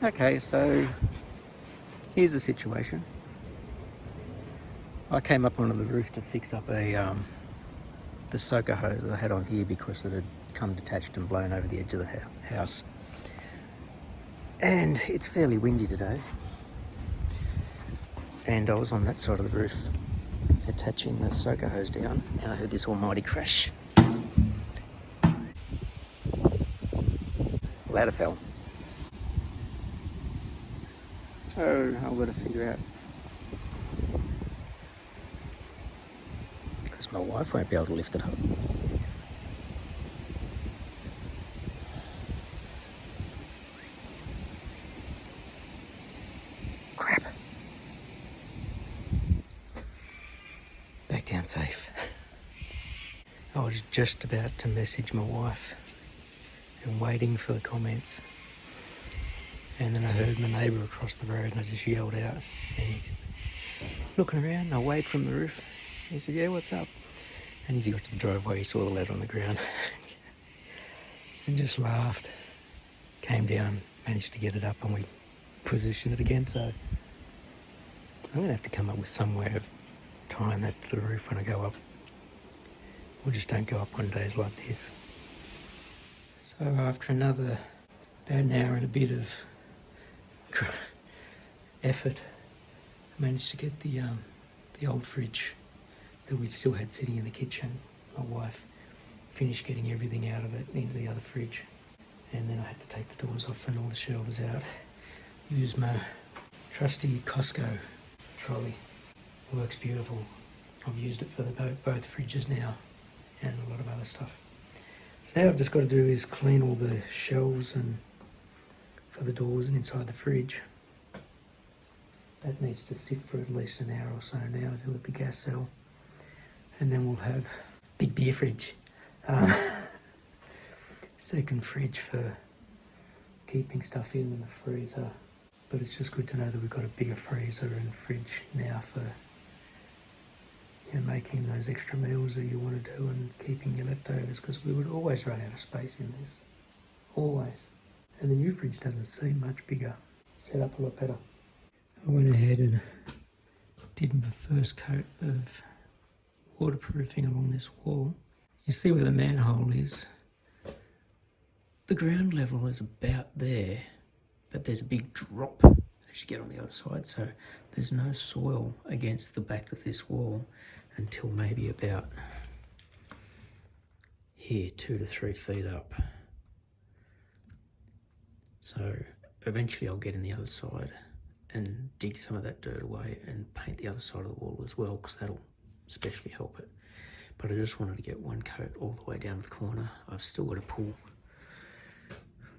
Okay, so here's the situation. I came up onto the roof to fix up the soaker hose that I had on here because it had come detached and blown over the edge of the house. And it's fairly windy today. And I was on that side of the roof attaching the soaker hose down, and I heard this almighty crash. Ladder fell. So I've got to figure out, because my wife won't be able to lift it up. Crap. Back down safe. I was just about to message my wife and waiting for the comments. And then I heard my neighbour across the road and I just yelled out. And he's looking around and I waved from the roof. He said, "Yeah, what's up?" And as he got to the driveway, he saw the ladder on the ground and just laughed. Came down, managed to get it up, and we positioned it again. So I'm going to have to come up with some way of tying that to the roof when I go up. We just don't go up on days like this. So after about an hour and a bit of effort, I managed to get the old fridge that we still had sitting in the kitchen. My wife finished getting everything out of it into the other fridge, and then I had to take the doors off and all the shelves out. Use my trusty Costco trolley. It works beautiful. I've used it for both fridges now and a lot of other stuff. So now I've just got to do is clean all the shelves and for the doors and inside the fridge. That needs to sit for at least an hour or so now to let the gas settle. And then we'll have big beer fridge. Second fridge for keeping stuff in the freezer. But it's just good to know that we've got a bigger freezer and fridge now for making those extra meals that you want to do and keeping your leftovers, because we would always run out of space in this. Always. And the new fridge doesn't seem much bigger. Set up a lot better. I went ahead and did my first coat of waterproofing along this wall. You see where the manhole is? The ground level is about there, but there's a big drop as you get on the other side, so there's no soil against the back of this wall until maybe about here, 2 to 3 feet up. So eventually I'll get in the other side and dig some of that dirt away and paint the other side of the wall as well, because that'll especially help it. But I just wanted to get one coat all the way down to the corner. I've still got to pull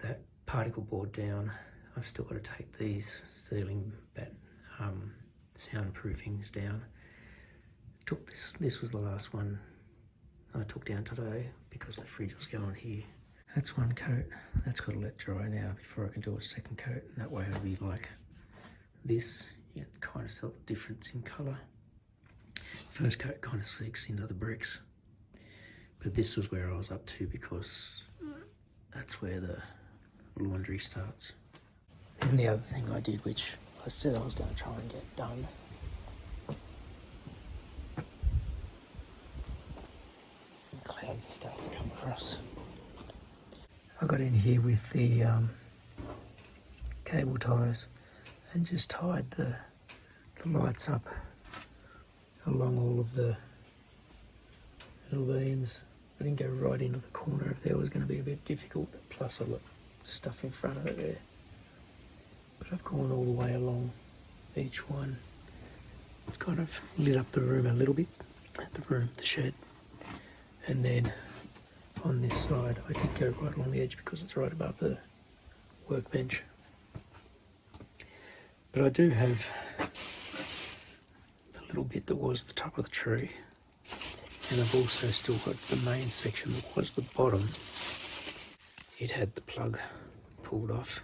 that particle board down. I've still got to take these ceiling soundproofings down. This was the last one I took down today because the fridge was going here. That's one coat. That's got to let dry now before I can do a second coat. And that way it'll be like this. You can kind of tell the difference in colour. First coat kind of seeks into the bricks. But this was where I was up to because that's where the laundry starts. And the other thing I did, which I said I was going to try and get done, clouds are starting to come across. I got in here with the cable ties and just tied the lights up along all of the little beams. I didn't go right into the corner if there was going to be a bit difficult, plus I've got stuff in front of it there. But I've gone all the way along each one. It's kind of lit up the room a little bit, the shed. And then on this side, I did go right along the edge because it's right above the workbench. But I do have the little bit that was the top of the tree. And I've also still got the main section that was the bottom. It had the plug pulled off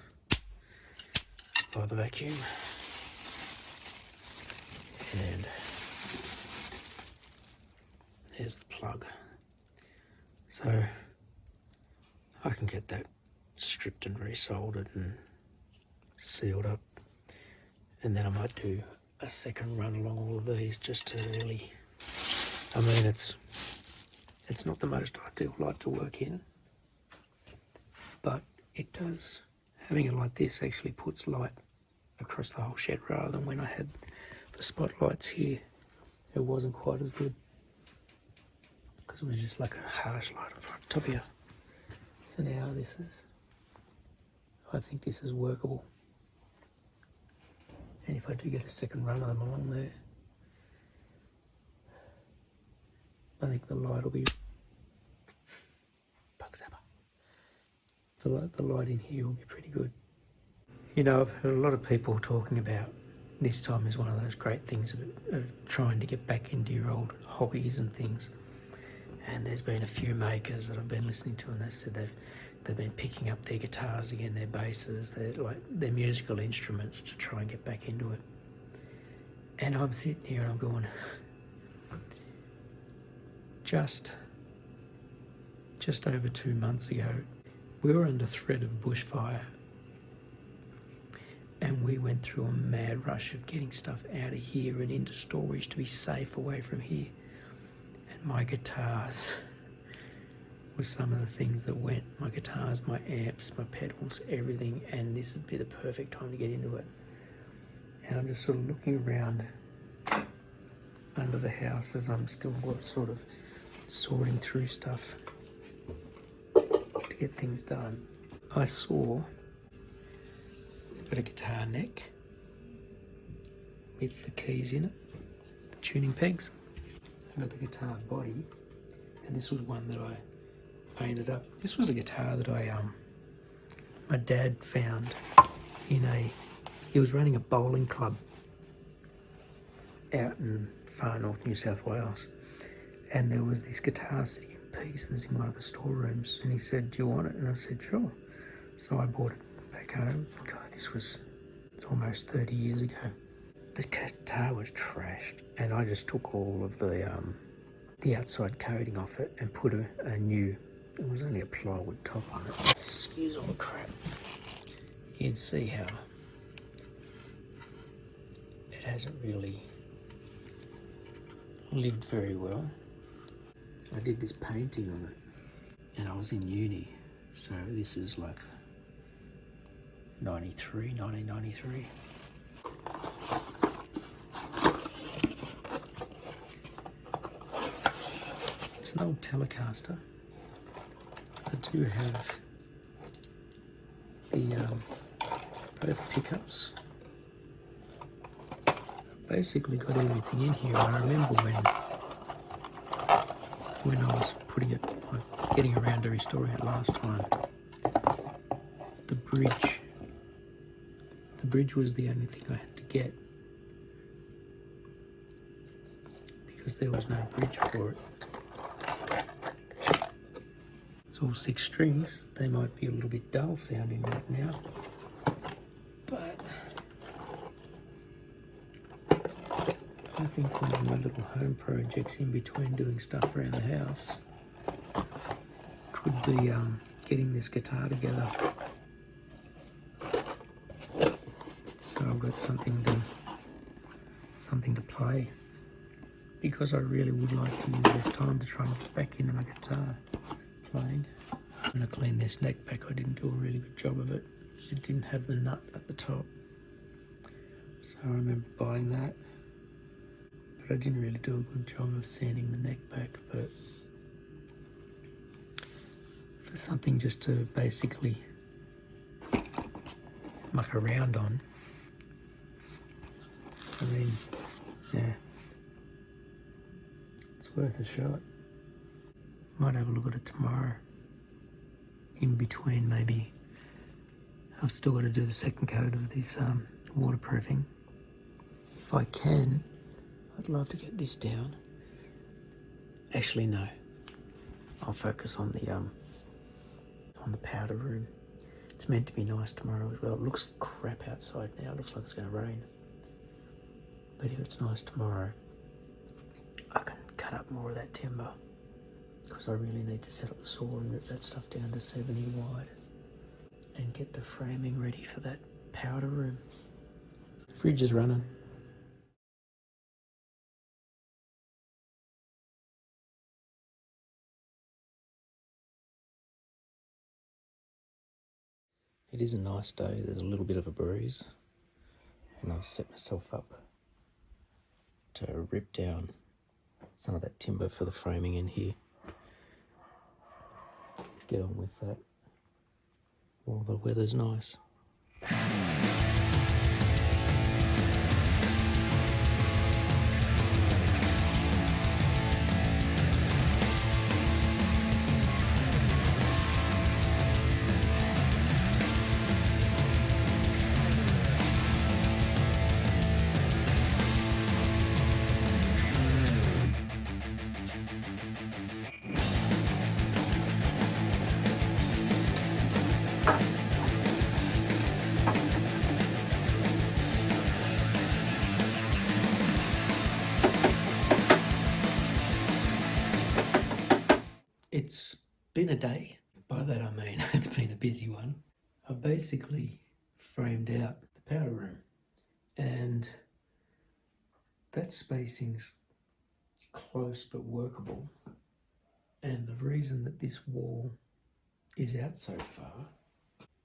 by the vacuum. And there's the plug. So I can get that stripped and resoldered and sealed up. And then I might do a second run along all of these just to really, I mean, it's not the most ideal light to work in, but it does, having it like this actually puts light across the whole shed rather than when I had the spotlights here. It wasn't quite as good because it was just like a harsh light on top here. So now I think this is workable. And if I do get a second run of them along there, I think the light will be bug zapper. The light in here will be pretty good. You know, I've heard a lot of people talking about this time is one of those great things of trying to get back into your old hobbies and things. And there's been a few makers that I've been listening to, and they've said they've been picking up their guitars again, their basses, their musical instruments to try and get back into it. And I'm sitting here and I'm going, just over 2 months ago, we were under threat of bushfire, and we went through a mad rush of getting stuff out of here and into storage to be safe away from here. And my guitars were some of the things that went. My guitars, my amps, my pedals, everything, and this would be the perfect time to get into it. And I'm just sort of looking around under the house as I'm still sort of sorting through stuff to get things done. I saw got a guitar neck with the keys in it, the tuning pegs. I got the guitar body, and this was one that I painted up. This was a guitar that my dad found he was running a bowling club out in far north New South Wales, and there was this guitar sitting in pieces in one of the storerooms, and he said, "Do you want it?" And I said, "Sure." So I bought it back home. God, this was almost 30 years ago. The guitar was trashed, and I just took all of the outside coating off it and put a new, it was only a plywood top on it. Excuse all the crap. You'd see how it hasn't really lived very well. I did this painting on it, and I was in uni, so this is like 1993. It's an old Telecaster. I do have the both pickups. I basically got everything in here. I remember when I was putting it, like, getting around to restoring it last time, the bridge was the only thing I had to get because there was no bridge for it. It's all 6 strings. They might be a little bit dull sounding right now, but I think one of my little home projects in between doing stuff around the house could be getting this guitar together. So I've got something to play, because I really would like to use this time to try and get back into my guitar playing. When I cleaned this neck back, I didn't do a really good job of it. It didn't have the nut at the top, so I remember buying that, but I didn't really do a good job of sanding the neck back. But for something just to basically muck around on, I mean, yeah, it's worth a shot. Might have a look at it tomorrow. In between, maybe I've still got to do the second coat of this waterproofing. If I can, I'd love to get this down. Actually, no. I'll focus on the powder room. It's meant to be nice tomorrow as well. It looks crap outside now. It looks like it's going to rain. But if it's nice tomorrow, I can cut up more of that timber, because I really need to set up the saw and rip that stuff down to 70 wide and get the framing ready for that powder room. The fridge is running. It is a nice day. There's a little bit of a breeze, and I've set myself up to rip down some of that timber for the framing in here. Get on with that while the weather's nice. It's been a day. By that I mean it's been a busy one. I basically framed out the powder room, and that spacing's close but workable. And the reason that this wall is out so far,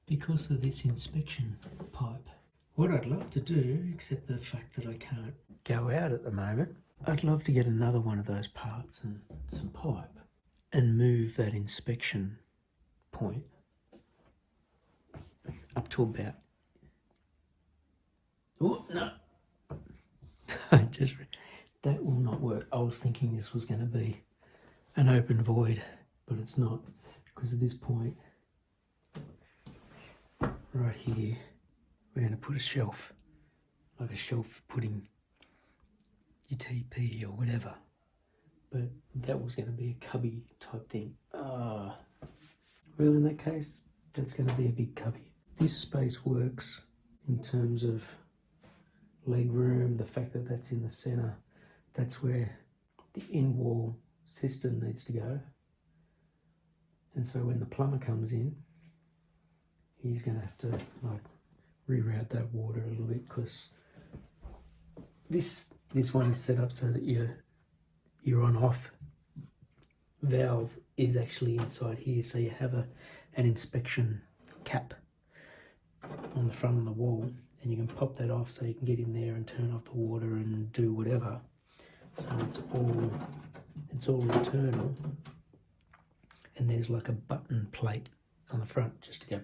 because of this inspection pipe. What I'd love to do, except the fact that I can't go out at the moment, I'd love to get another one of those parts and some pipe and move that inspection point up to about... Oh, no. That will not work. I was thinking this was going to be an open void, but it's not, because at this point, right here, we're going to put a shelf, like a shelf for putting your TP or whatever. But that was going to be a cubby type thing. Well, in that case, that's going to be a big cubby. This space works in terms of leg room, the fact that that's in the centre. That's where the in-wall cistern needs to go. And so when the plumber comes in, he's going to have to like reroute that water a little bit, because this one is set up so that your on-off valve is actually inside here. So you have an inspection cap on the front of the wall, and you can pop that off so you can get in there and turn off the water and do whatever. So it's all internal, and there's like a button plate on the front just to go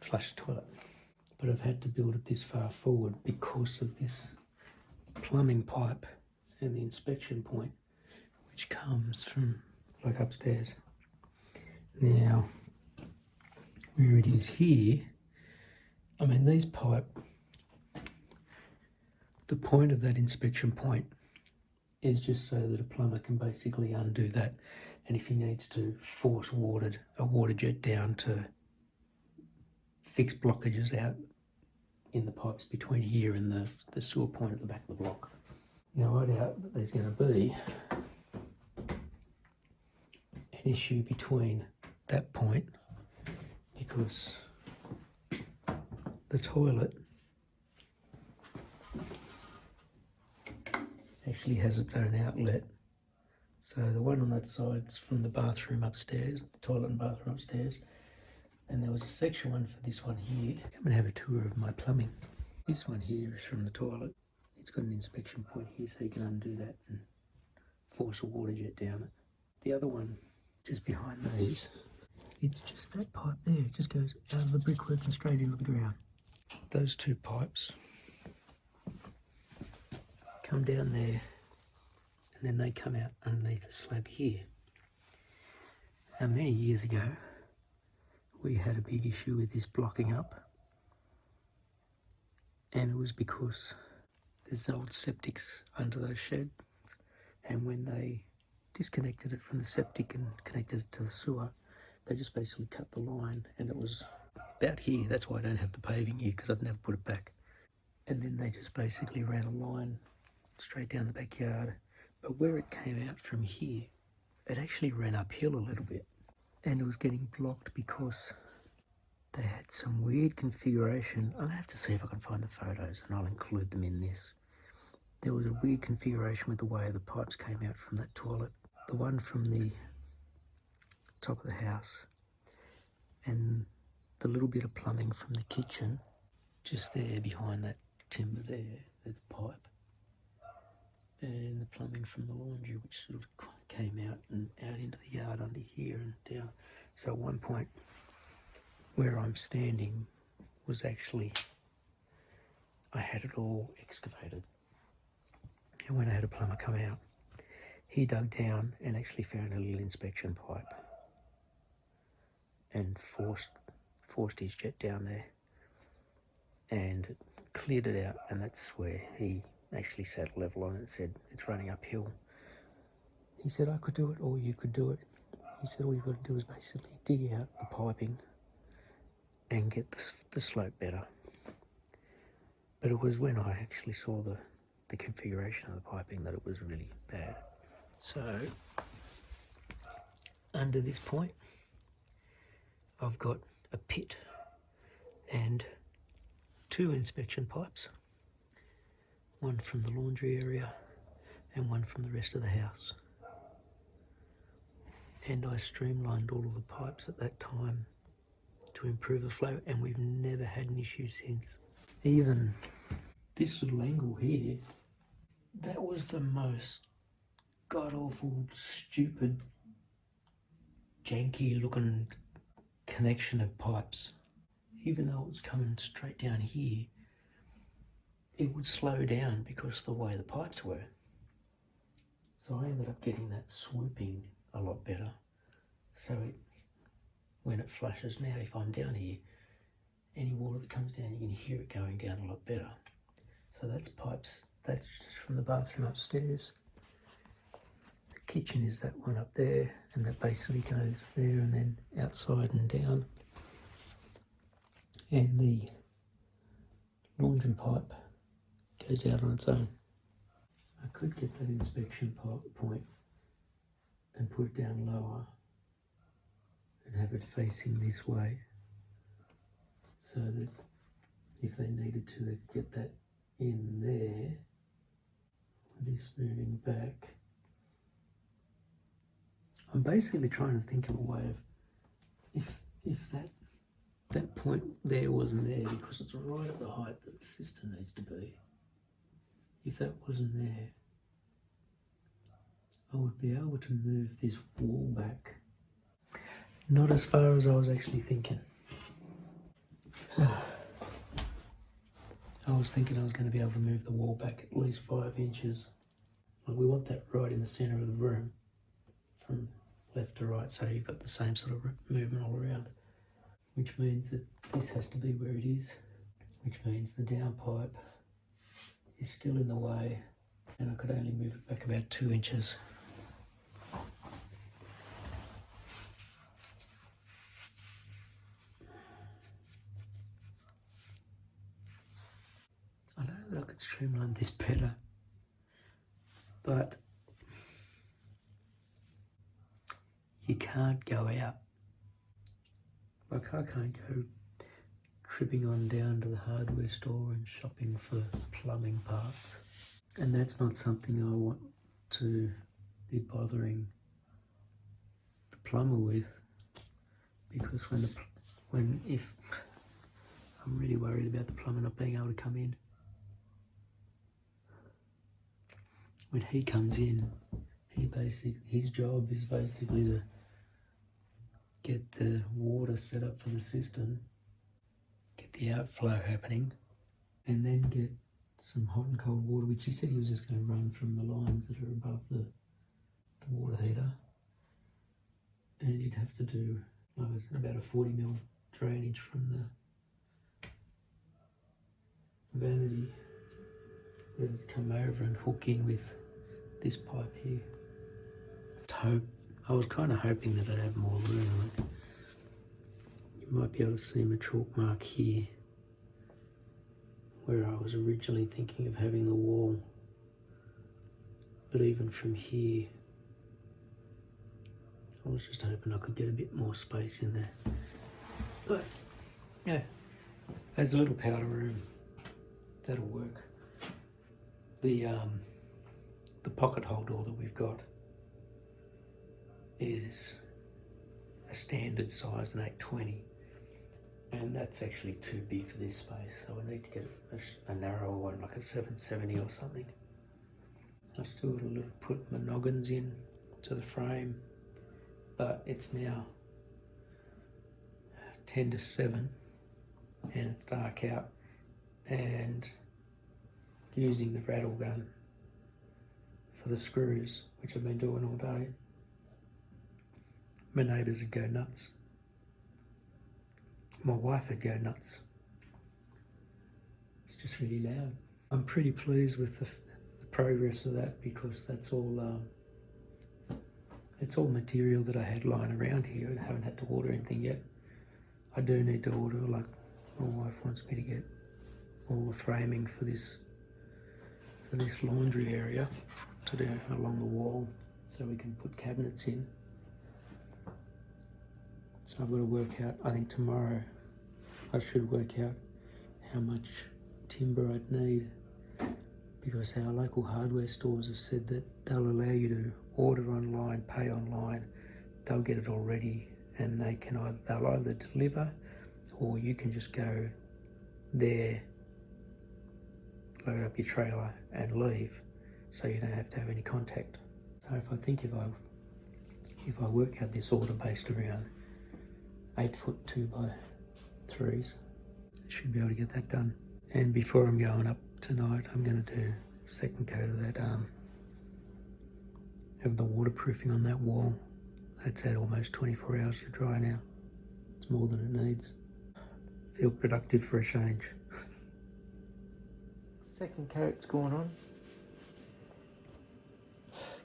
flush the toilet. But I've had to build it this far forward because of this plumbing pipe and the inspection point, which comes from like upstairs. Now, where it is here, I mean, these pipe, the point of that inspection point is just so that a plumber can basically undo that, and if he needs to force a water jet down to fix blockages out in the pipes between here and the sewer point at the back of the block. Now, I doubt that there's going to be an issue between that point, because the toilet actually has its own outlet. So the one on that side's from the bathroom upstairs, the toilet and bathroom upstairs. And there was a section one for this one here. Come and have a tour of my plumbing. This one here is from the toilet. It's got an inspection point here, so you can undo that and force a water jet down it. The other one, just behind these, it's just that pipe there. It just goes out of the brickwork and straight into the ground. Those two pipes come down there, and then they come out underneath the slab here. Now, many years ago, we had a big issue with this blocking up, and it was because there's old septics under those sheds, and when they disconnected it from the septic and connected it to the sewer, they just basically cut the line, and it was about here. That's why I don't have the paving here, because I've never put it back. And then they just basically ran a line straight down the backyard, but where it came out from here, it actually ran uphill a little bit, and it was getting blocked because they had some weird configuration. I'm going to have to see if I can find the photos and I'll include them in this. There was a weird configuration with the way the pipes came out from that toilet. The one from the top of the house and the little bit of plumbing from the kitchen, just there behind that timber there's a pipe. And the plumbing from the laundry, which sort of came out and out into the yard under here and down. So at one point where I'm standing was actually, I had it all excavated. And when I had a plumber come out, he dug down and actually found a little inspection pipe and forced his jet down there and cleared it out, and that's where he actually sat level on it and said, it's running uphill. He said, I could do it or you could do it. He said, all you've got to do is basically dig out the piping and get the slope better. But it was when I actually saw the configuration of the piping that it was really bad. So, under this point, I've got a pit and 2 inspection pipes, one from the laundry area and one from the rest of the house. And I streamlined all of the pipes at that time to improve the flow, and we've never had an issue since. Even this little angle here, that was the most god-awful, stupid, janky looking connection of pipes. Even though it was coming straight down here, it would slow down because of the way the pipes were. So I ended up getting that swooping a lot better. So when it flushes now, if I'm down here, any water that comes down, you can hear it going down a lot better. So that's pipes, that's just from the bathroom upstairs. The kitchen is that one up there, and that basically goes there and then outside and down. And the laundry pipe goes out on its own. I could get that inspection point and put it down lower and have it facing this way, so that if they needed to, they could get that in there, this moving back. I'm basically trying to think of a way of, if that point there wasn't there, because it's right at the height that the cistern needs to be, if that wasn't there, I would be able to move this wall back. Not as far as I was actually thinking. I was thinking I was going to be able to move the wall back at least 5 inches. Like, we want that right in the centre of the room, from left to right, so you've got the same sort of movement all around. Which means that this has to be where it is, which means the downpipe is still in the way, and I could only move it back about 2 inches. I know that I could streamline this better, but you can't go out. Like, I can't go tripping on down to the hardware store and shopping for plumbing parts. And that's not something I want to be bothering the plumber with, because if I'm really worried about the plumber not being able to come in. When he comes in, his job is basically to get the water set up for the cistern, get the outflow happening, and then get some hot and cold water, which he said he was just going to run from the lines that are above the water heater. And you'd have to do about a 40mm drainage from the vanity. Let it come over and hook in with this pipe here. I was kind of hoping that I'd have more room. Like, you might be able to see my chalk mark here, where I was originally thinking of having the wall. But even from here, I was just hoping I could get a bit more space in there. But Yeah, there's a little powder room that'll work. The pocket hole door that we've got is a standard size, an 820, and that's actually too big for this space, so I need to get a narrower one, like a 770 or something. I've still got to put my noggins in to the frame, but it's now 10 to 7 and it's dark out, and using the rattle gun for the screws, which I've been doing all day, my neighbours would go nuts. My wife would go nuts. It's just really loud. I'm pretty pleased with the progress of that, because that's all it's all material that I had lying around here and haven't had to order anything yet. I do need to order, like my wife wants me to get all the framing for this laundry area to do along the wall so we can put cabinets in. So I've got to work out, I think tomorrow I should work out how much timber I'd need, because our local hardware stores have said that they'll allow you to order online, pay online, they'll get it all ready, and they'll either deliver, or you can just go there, load up your trailer and leave, so you don't have to have any contact. So if I work out this order based around 8 foot 2x3s, I should be able to get that done. And before I'm going up tonight, I'm going to do a second coat of that, of the waterproofing on that wall. That's had almost 24 hours to dry now. It's more than it needs. Feel productive for a change. Second coat's going on.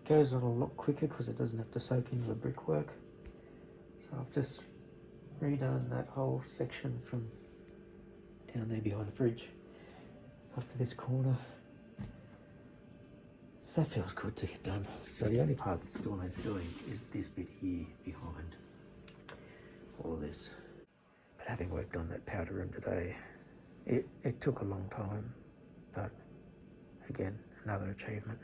Goes on a lot quicker because it doesn't have to soak into the brickwork. So I've just redone that whole section from down there behind the fridge up to this corner. So that feels good to get done. So the only part that still needs doing is this bit here behind all of this. But having worked on that powder room today, it took a long time, but again, another achievement.